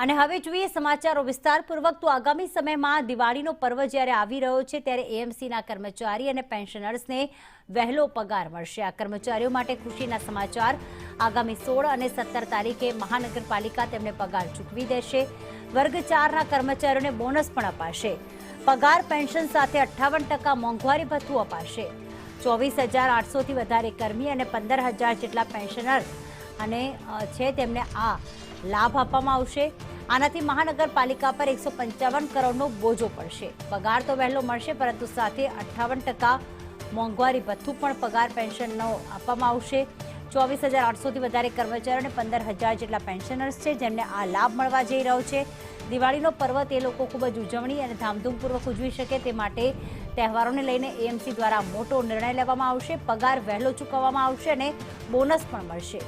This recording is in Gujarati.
અને હવે જોઈએ સમાચારો વિસ્તારપૂર્વક તો આગામી સમયમાં દિવાળીનો પર્વ જ્યારે આવી રહ્યો છે ત્યારે એએમસીના કર્મચારી અને પેન્શનર્સને વહેલો પગાર મળશે। આ કર્મચારીઓ માટે ખુશીના સમાચાર। આગામી 16 અને 17 તારીખે મહાનગરપાલિકા તેમને પગાર ચૂકવી દેશે। વર્ગ 4ના કર્મચારીઓને બોનસ પણ અપાશે। પગાર પેન્શન સાથે 58% મોંઘવારી ભથ્થું અપાશે। 24,800થી વધારે કર્મી અને 15,000 જેટલા પેન્શનર અને છે તેમને આ લાભ આપવામાં આવશે। આનાથી મહાનગરપાલિકા પર 155 કરોડનો બોજો પડશે। પગાર તો વહેલો મળશે પરંતુ સાથે 58% મોંઘવારી ભથ્થું પણ પગાર પેન્શનનો આપવામાં આવશે। 24,800થી વધારે કર્મચારીઓ અને 15,000 જેટલા પેન્શનર્સ છે જેમને આ લાભ મળવા જઈ રહ્યો છે। દિવાળીનો પર્વ તે લોકો ખૂબ જ ઉજવણી અને ધામધૂમપૂર્વક ઉજવી શકે તે માટે તહેવારોને લઈને એએમસી દ્વારા મોટો નિર્ણય લેવામાં આવશે। પગાર વહેલો ચૂકવવામાં આવશે અને બોનસ પણ મળશે।